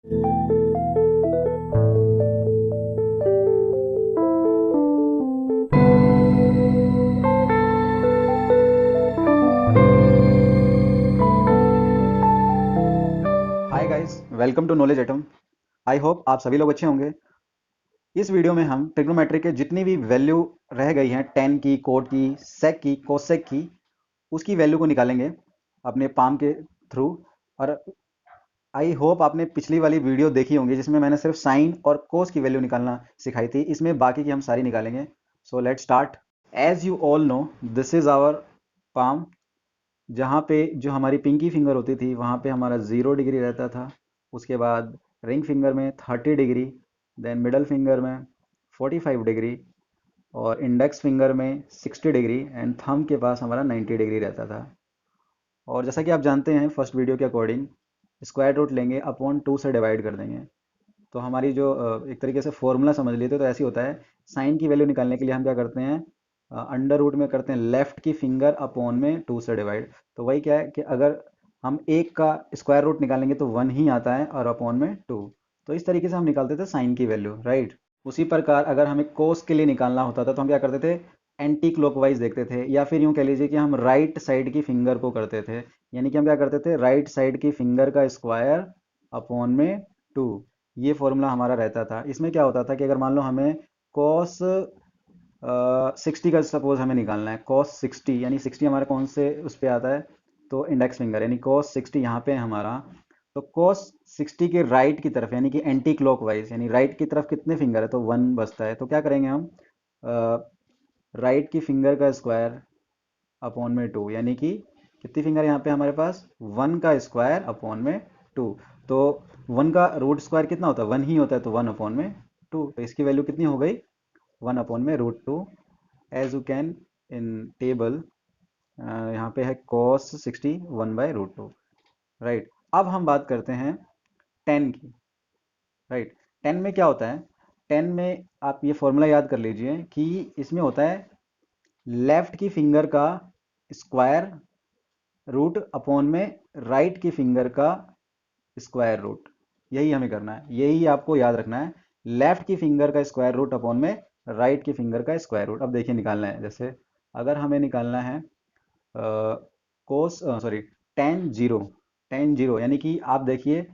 Hi guys, welcome to Knowledge Atom. I hope आप सभी लोग अच्छे होंगे। इस वीडियो में हम ट्रिग्नोमेट्री के जितनी भी वैल्यू रह गई हैं, टेन की, कोट की, सेक की, कोसेक की, उसकी वैल्यू को निकालेंगे अपने पाम के थ्रू। और आई होप आपने पिछली वाली वीडियो देखी होंगी जिसमें मैंने सिर्फ साइन और कोस की वैल्यू निकालना सिखाई थी। इसमें बाकी की हम सारी निकालेंगे। So let's start. As you all know, this is our palm. जहाँ पे जो हमारी पिंकी फिंगर होती थी वहाँ पे हमारा 0 डिग्री रहता था। उसके बाद रिंग फिंगर में 30 डिग्री, देन मिडल फिंगर में 45 डिग्री, और इंडेक्स फिंगर में 60 डिग्री, एंड थंब के पास हमारा 90 डिग्री रहता था। और जैसा कि आप जानते हैं, फर्स्ट वीडियो के अकॉर्डिंग स्क्वायर रूट लेंगे अपॉन 2 से डिवाइड कर देंगे। तो हमारी जो एक तरीके से फॉर्मूला समझ लेते तो ऐसे होता है। साइन की वैल्यू निकालने के लिए हम क्या करते हैं, अंडर रूट में करते हैं लेफ्ट की फिंगर अपॉन में 2 से डिवाइड। तो वही क्या है कि अगर हम एक का स्क्वायर रूट निकालेंगे तो 1 ही आता है और अपॉन में 2। तो इस तरीके से हम निकालते थे साइन की वैल्यू, राइट। उसी प्रकार अगर हमें कोस के लिए निकालना होता था तो हम क्या करते थे, एंटी क्लॉकवाइज देखते थे, या फिर यूं कह लीजिए कि हम राइट साइड की फिंगर को करते थे। यानी कि हम क्या करते थे, राइट साइड की फिंगर का स्क्वायर अपॉन में 2। ये फॉर्मूला हमारा रहता था। इसमें क्या होता था कि अगर मान लो हमें कॉस 60 का सपोज हमें निकालना है, कॉस 60, यानी 60 हमारे कौन से उस पर आता है, तो इंडेक्स फिंगर, यानी कॉस 60 यहाँ पे है हमारा। तो कॉस 60 के राइट की तरफ, यानी कि एंटी क्लॉकवाइज, यानी राइट की तरफ कितने फिंगर है, तो 1 बचता है। तो क्या करेंगे हम, राइट की फिंगर का स्क्वायर अपॉन में 2, यानी कि कितनी फिंगर है यहाँ पे हमारे पास, 1 का स्क्वायर अपॉन में 2। तो 1 का रूट स्क्वायर कितना होता है, 1 ही होता है, तो 1 अपॉन में 2। तो इसकी वैल्यू कितनी हो गई, 1 अपॉन में root 2। As you can in table, यहाँ पे है कॉस 60 1/√2, राइट। अब हम बात करते हैं टेन की, राइट। टेन में क्या होता है, टेन में आप ये फॉर्मूला याद कर लीजिए कि इसमें होता है लेफ्ट की फिंगर का स्क्वायर रूट अपॉन में राइट की फिंगर का स्क्वायर रूट। यही हमें करना है, यही आपको याद रखना है। लेफ्ट की फिंगर का स्क्वायर रूट अपॉन में राइट की फिंगर का स्क्वायर रूट। अब देखिए निकालना है, जैसे अगर हमें निकालना है कोस सॉरी टेन जीरो, यानी कि आप देखिए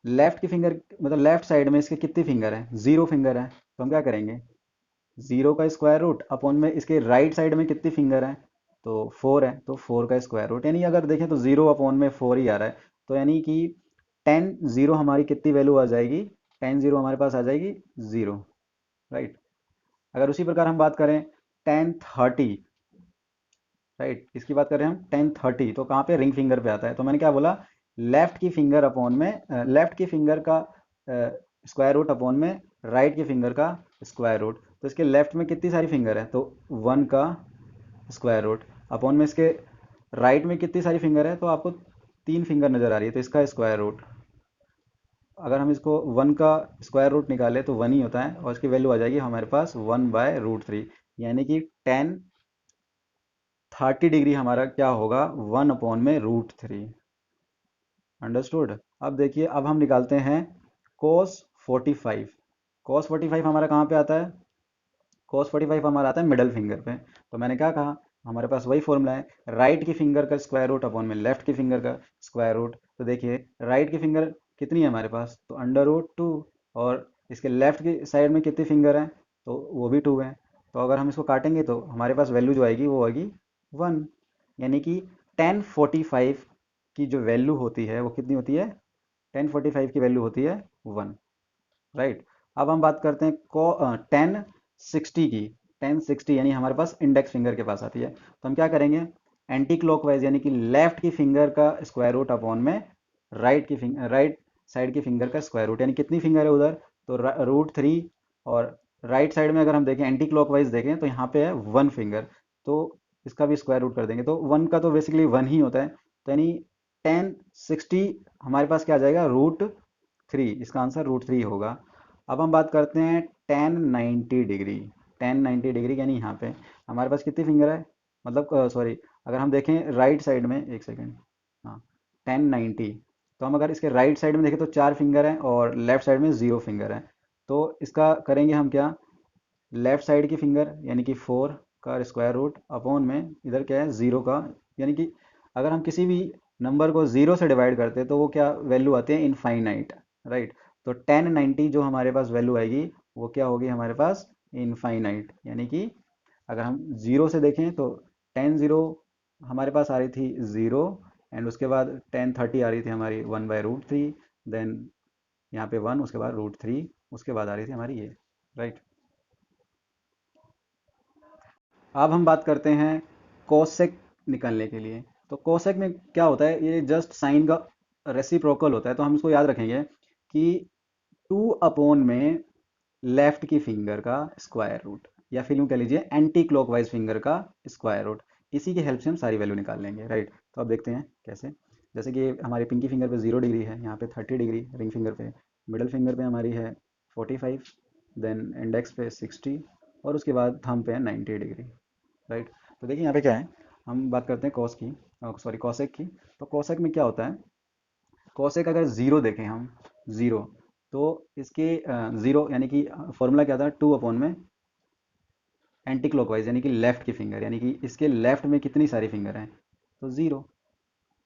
लेफ्ट की फिंगर, मतलब लेफ्ट साइड में इसके कितनी फिंगर है, 0 फिंगर है। तो हम क्या करेंगे, 0 का स्क्वायर रूट अपॉन में इसके राइट साइड में कितनी फिंगर है, तो 4 है, तो 4 का स्क्वायर रूट। यानी अगर देखें तो 0 अपॉन में 4 ही आ रहा है। तो यानी कि टेन जीरो हमारी कितनी वैल्यू आ जाएगी, टेन जीरो हमारे पास आ जाएगी 0, राइट। अगर उसी प्रकार हम बात करें टेन थर्टी, राइट, इसकी बात करें हम टेन थर्टी, तो कहाँ पे, रिंग फिंगर पे आता है। तो मैंने क्या बोला, लेफ्ट की फिंगर अपॉन में लेफ्ट की फिंगर का स्क्वायर रूट अपॉन में राइट की फिंगर का स्क्वायर रूट। तो इसके लेफ्ट में कितनी सारी फिंगर है, तो 1 का स्क्वायर रूट अपॉन में इसके राइट में कितनी सारी फिंगर है, तो आपको 3 फिंगर नज़र आ रही है, तो इसका स्क्वायर रूट। अगर हम इसको 1 का स्क्वायर रूट निकालें तो 1 ही होता है, और इसकी वैल्यू आ जाएगी हमारे पास 1/√3। यानी कि टेन 30 डिग्री हमारा क्या होगा, 1/√3। अंडरस्टूड। अब देखिए, अब हम निकालते हैं कोस 45। कोस 45 हमारा कहाँ पे आता है, कोस 45 हमारा आता है मिडल फिंगर पे। तो मैंने क्या कहा, हमारे पास वही फॉर्मूला है, राइट की फिंगर का स्क्वायर रूट अपॉन में लेफ्ट की फिंगर का स्क्वायर रूट। तो देखिए राइट की फिंगर कितनी है हमारे पास, तो √2, और इसके लेफ्ट की साइड में कितनी फिंगर है, तो वो भी 2 है। तो अगर हम इसको काटेंगे तो हमारे पास वैल्यू जो आएगी वो आएगी 1। यानी कि 1045 की जो वैल्यू होती है वो कितनी होती है, 1045 की वैल्यू होती है 1, राइट। अब हम बात करते हैं को 1060 की। 1060 यानी हमारे पास इंडेक्स फिंगर के पास आती है। तो हम क्या करेंगे, एंटी क्लॉकवाइज, यानी कि लेफ्ट की फिंगर का स्क्वायर रूट अपॉन में राइट साइड की फिंगर का स्क्वायर रूट, यानी कितनी फिंगर है उधर, तो √3। और राइट साइड में अगर हम देखें, एंटी क्लॉकवाइज देखें, तो यहाँ पे है 1 फिंगर, तो इसका भी स्क्वायर रूट कर देंगे, तो 1 का तो बेसिकली 1 ही होता है। तो यानी 1060 हमारे पास क्या आ जाएगा, √3। इसका आंसर √3 होगा। अब हम बात करते हैं 1090 डिग्री। 1090 डिग्री यानी यहाँ पे हमारे पास कितनी फिंगर है, मतलब सॉरी, अगर हम देखें राइट साइड में, एक सेकेंड, हाँ, 1090। तो हम अगर इसके राइट साइड में देखें तो 4 फिंगर हैं और लेफ्ट साइड में 0 फिंगर हैं। तो इसका करेंगे हम क्या, लेफ्ट साइड की फिंगर यानी कि 4 का स्क्वायर रूट अपॉन में इधर क्या है 0 का, यानी कि अगर हम किसी भी नंबर को 0 से डिवाइड करते हैं तो वो क्या वैल्यू आती है, इनफाइनाइट, राइट। तो 1090 जो हमारे पास वैल्यू आएगी वो क्या होगी हमारे पास, इनफाइनाइट। यानी कि अगर हम 0 से देखें तो 10 0 हमारे पास आ रही थी 0, एंड उसके बाद 1030 आ रही थी हमारी 1/√3, देन यहाँ पे 1, उसके बाद √3, उसके बाद आ रही थी हमारी ये, राइट। अब हम बात करते हैं कोसेक निकालने के लिए। तो कोसेक में क्या होता है, ये जस्ट साइन का रेसिप्रोकल होता है। तो हम इसको याद रखेंगे कि 2 अपॉन में लेफ्ट की फिंगर का स्क्वायर रूट, या फिर यूँ कह लीजिए एंटी क्लॉकवाइज फिंगर का स्क्वायर रूट, इसी की हेल्प से हम सारी वैल्यू निकाल लेंगे, राइट। तो अब देखते हैं कैसे। जैसे कि हमारी पिंकी फिंगर पे 0 डिग्री है, यहाँ पे 30 डिग्री रिंग फिंगर पे, मिडल फिंगर पे हमारी है 45, देन इंडेक्स पे 60, और उसके बाद थंब पे है 90 डिग्री, राइट। तो देखिए यहाँ पे क्या है, हम बात करते हैं कॉस की, सॉरी कॉसेक की। तो कॉसेक में क्या होता है, कॉसेक अगर ज़ीरो देखें हम, ज़ीरो, तो इसके ज़ीरो यानी कि फॉर्मूला क्या था, 2 अपॉन में एंटी क्लॉकवाइज यानी कि लेफ्ट की फिंगर, यानी कि इसके लेफ्ट में कितनी सारी फिंगर हैं, तो ज़ीरो,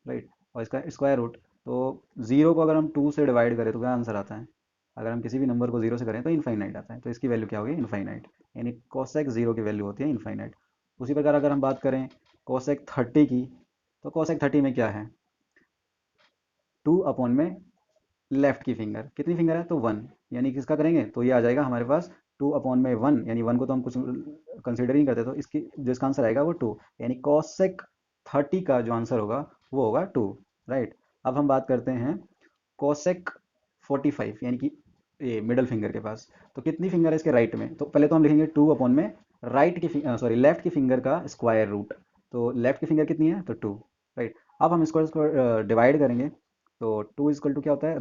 राइट। और इसका स्क्वायर रूट, तो ज़ीरो को अगर हम 2 से डिवाइड करें तो क्या आंसर आता है, अगर हम किसी भी नंबर को 0 से करें तो इनफाइनाइट आता है। तो इसकी वैल्यू क्या होगी, इनफाइनाइट, यानी कोसेक 0 की वैल्यू होती है इनफाइनाइट। उसी प्रकार अगर हम बात करें कोसेक 30 की, तो कोसेक 30 में क्या है, 2 अपॉन में लेफ्ट की फिंगर, कितनी फिंगर है, तो 1, यानी किसका करेंगे तो ये आ जाएगा हमारे पास 2 अपॉन में 1, यानी 1 को तो हम कुछ कंसिडर ही नहीं करते, तो इसकी जो इसका आंसर आएगा वो 2, यानी कॉसेक 30 का जो आंसर होगा वो होगा 2, राइट। अब हम बात करते हैं कोसेक 45, यानी कि ये मिडल फिंगर के पास, तो कितनी फिंगर है इसके राइट में, तो पहले तो हम लिखेंगे 2 अपॉन में राइट की सॉरी लेफ्ट की फिंगर का स्क्वायर रूट, तो लेफ्ट की फिंगर कितनी है, तो 2, राइट। अब हम इसको डिवाइड करेंगे, तो 2 इजकल टू क्या होता है,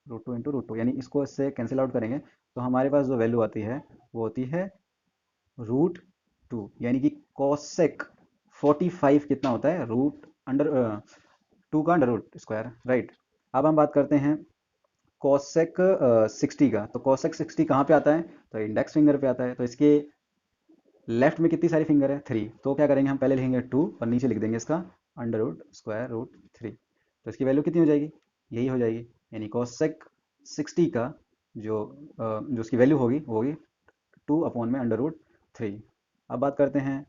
√2 यानी इसको इससे कैंसिल आउट करेंगे तो हमारे पास जो वैल्यू आती है वो होती है √2, यानी कि कोसेक 45 कितना होता है, रूट अंडर 2 का अंडर रूट स्क्वायर, राइट। अब हम बात करते हैं कोसेक 60 का। तो कोसेक 60 कहाँ पे आता है, तो इंडेक्स फिंगर पे आता है। तो इसके लेफ्ट में कितनी सारी फिंगर है, 3, तो क्या करेंगे हम पहले लिखेंगे 2 और नीचे लिख देंगे इसका अंडर रूट स्क्वायर रूट 3, तो इसकी वैल्यू कितनी हो जाएगी, यही हो जाएगी, यानी कोसेक 60 का जो उसकी वैल्यू होगी वो होगी 2 अपॉन में अंडर रूट 3। अब बात करते हैं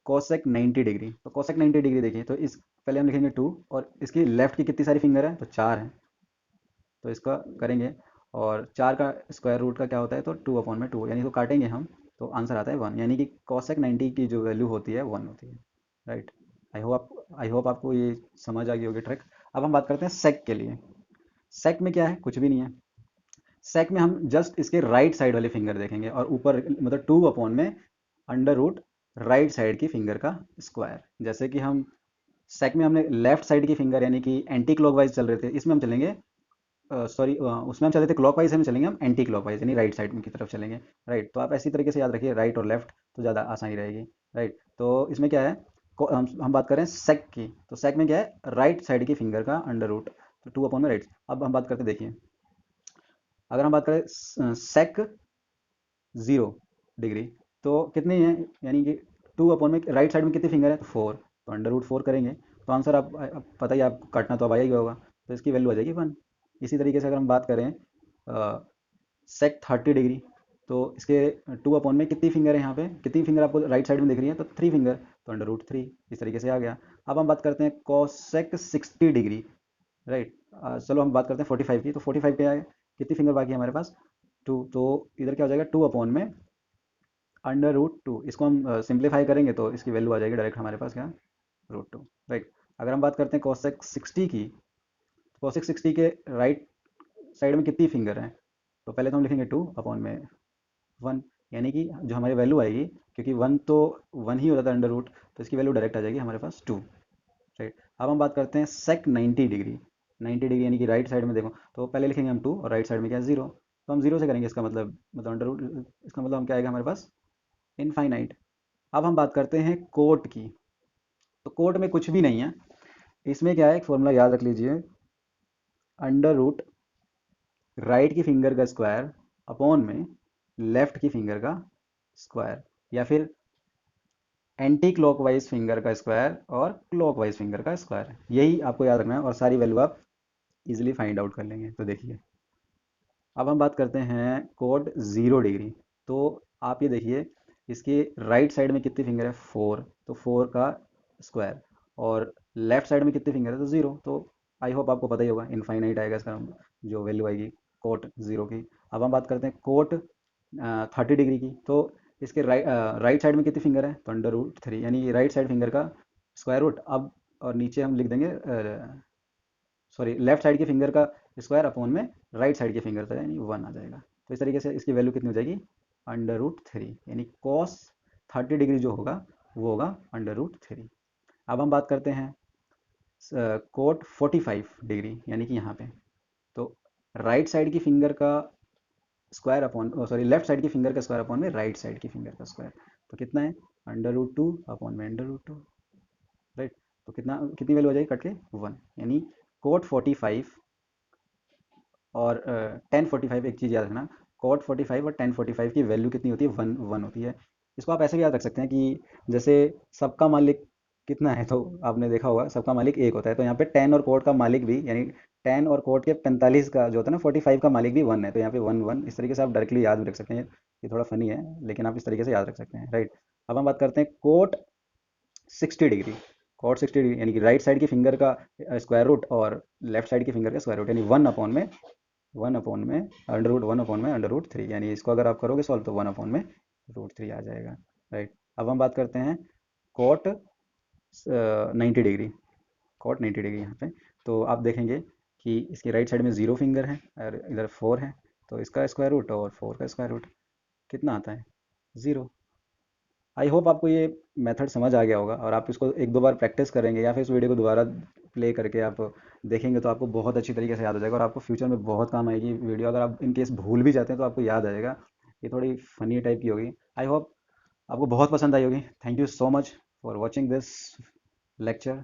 कोसेक 90 डिग्री। तो कोसेक 90 डिग्री देखिए, तो इस पहले हम लिखेंगे 2, और इसकी लेफ्ट की कितनी सारी फिंगर है, तो 4 है, तो इसका करेंगे, और 4 का स्क्वायर रूट का क्या होता है, तो 2 अपॉन में 2, यानी इसको काटेंगे हम तो आंसर आता है 1, यानी कि कोसेक 90 की जो वैल्यू होती है 1 होती है, राइट। आई होप आपको ये समझ आ गई होगी ट्रिक। अब हम बात करते हैं सेक के लिए। सेक में क्या है, कुछ भी नहीं है। सेक में हम जस्ट इसके राइट साइड वाली फिंगर देखेंगे, और ऊपर मतलब 2 अपॉन में अंडर रूट राइट साइड की फिंगर का स्क्वायर। जैसे कि हम सेक में हमने लेफ्ट साइड की फिंगर यानी कि एंटी क्लॉकवाइज चल रहे थे, इसमें हम चलेंगे सॉरी उसमें हम चले थे क्लॉकवाइज, हम चलेंगे हम एंटी क्लॉकवाइज यानी राइट साइड की तरफ चलेंगे, राइट। तो आप ऐसी तरीके से याद रखिए, राइट और लेफ्ट, तो ज़्यादा आसानी रहेगी, राइट। तो इसमें क्या है, हम बात करें सेक की, तो सेक में क्या है, राइट साइड की फिंगर का अंडर रूट, तो 2 अपॉन में राइट। अब हम बात करते देखिए, अगर हम बात करें सेक 0 डिग्री, तो कितनी है, यानी कि 2 अपॉन में राइट साइड में कितनी फिंगर है, तो 4, तो अंडर रूट 4 करेंगे तो आंसर आप पता ही, आप काटना तो अब आया ही होगा, तो इसकी वैल्यू आ जाएगी 1। इसी तरीके से अगर हम बात करें सेक 30 डिग्री, तो इसके 2 अपॉन में कितनी फिंगर है, यहाँ पे कितनी फिंगर आपको राइट साइड में दिख रही है, तो 3 फिंगर, तो अंडर रूट 3, इस तरीके से आ गया। अब हम बात करते हैं कॉसेक 60 डिग्री, राइट। चलो हम बात करते हैं 45 की, तो 45 क्या है, कितनी फिंगर बाकी है हमारे पास, 2, तो इधर क्या हो जाएगा, 2 अपॉन में अंडर रूट 2, इसको हम सिंप्लीफाई करेंगे तो इसकी वैल्यू आ जाएगी डायरेक्ट हमारे पास क्या, √2, राइट। अगर हम बात करते हैं कॉसेक 60 की, तो कॉसेक 60 के राइट साइड में कितनी फिंगर है, तो पहले तो हम लिखेंगे 2 अपॉन में 1, यानी कि जो हमारी वैल्यू आएगी, क्योंकि 1 तो 1 ही होता था अंडर रूट, तो इसकी वैल्यू डायरेक्ट आ जाएगी हमारे पास 2, राइट। अब हम बात करते हैं सेक 90 डिग्री। 90 डिग्री यानी कि राइट साइड में देखो, तो पहले लिखेंगे हम 2 और राइट साइड में क्या है 0, तो हम 0 से करेंगे, इसका मतलब अंडर रूट, इसका मतलब हम क्या आएगा हमारे पास, इनफाइनाइट। अब हम बात करते हैं कोट की। तो कोट में कुछ भी नहीं है, इसमें क्या है, एक फॉर्मूला याद रख लीजिए, अंडर रूट राइट की फिंगर का स्क्वायर अपॉन में लेफ्ट की फिंगर का स्क्वायर, या फिर एंटी क्लॉकवाइज फिंगर का स्क्वायर और क्लॉकवाइज फिंगर का स्क्वायर। यही आपको याद रखना है और सारी वैल्यू आप इजीली फाइंड आउट कर लेंगे। तो देखिए, अब हम बात करते हैं कोड 0 डिग्री। तो आप ये देखिए, इसके राइट साइड में कितनी फिंगर है, 4, तो 4 का स्क्वायर, और लेफ्ट साइड में कितनी फिंगर है, तो 0। तो आई होप आपको पता ही होगा, इनफाइनाइट आएगा इसका जो वैल्यू आएगी कोट 0 की। अब हम बात करते हैं कोट 30 डिग्री की। तो इसके राइट साइड में कितनी फिंगर है, तो अंडर रूट 3, यानी राइट साइड फिंगर का स्क्वायर रूट। अब और नीचे हम लिख देंगे, सॉरी, लेफ्ट साइड की फिंगर का स्क्वायर अपॉन में राइट साइड की फिंगर का, यानी 1 आ जाएगा। तो इस तरीके से इसकी वैल्यू कितनी हो जाएगी, अंडर रूट 3, यानी कॉस 30 डिग्री जो होगा वो होगा अंडर रूट 3। अब हम बात करते हैं कोट 45 डिग्री, यानी कि यहाँ पे। तो राइट साइड की फिंगर का square upon, sorry, left side की फिंगर का स्क्वायर अपॉन में राइट साइड की फिंगर का स्क्वायर, तो कितना है, अंडर रूट 2 अपॉन में अंडर रूट 2, राइट। तो कितना, कितनी वैल्यू हो जाएगी कट के, 1, यानी कोट 45 और 1045, एक चीज़ याद रखना, कॉट 45 और 1045 की वैल्यू कितनी होती है, 1 1 होती है। इसको आप ऐसे भी याद रख सकते हैं कि जैसे सबका मालिक कितना है, तो आपने देखा होगा सबका मालिक एक होता है, तो यहाँ पे 10 और कोट का मालिक भी, यानी 10 और कोट के 45 का जो होता है ना, 45 का मालिक भी 1 है, तो यहाँ पे 1 1, इस तरीके से आप डायरेक्टली याद भी रख सकते हैं। ये थोड़ा फनी है, लेकिन आप इस तरीके से याद रख सकते हैं, राइट। अब हम बात करते हैं कोट 60 डिग्री। कॉट 60 डिग्री यानी कि राइट साइड की फिंगर का स्क्वायर रूट और लेफ्ट साइड की फिंगर का स्क्वायर रूट, यानी 1 अपॉन में अंडर रूट 3, यानी इसको अगर आप करोगे सॉल्व तो 1/√3 आ जाएगा, राइट। अब हम बात करते हैं कॉट 90 डिग्री। कॉट 90 डिग्री यहाँ पे, तो आप देखेंगे कि इसकी राइट साइड में 0 फिंगर है और इधर 4 है, तो इसका स्क्वायर रूट और 4 का स्क्वायर रूट कितना आता है, 0। आई होप आपको ये मेथड समझ आ गया होगा, और आप इसको एक दो बार प्रैक्टिस करेंगे या फिर इस वीडियो को दोबारा प्ले करके आप देखेंगे तो आपको बहुत अच्छी तरीके से याद हो जाएगा, और आपको फ्यूचर में बहुत काम आएगी वीडियो। अगर आप इन केस भूल भी जाते हैं तो आपको याद आ जाएगा। ये थोड़ी फनी टाइप की होगी। आई होप आपको बहुत पसंद आई होगी। Thank you so much for watching this lecture.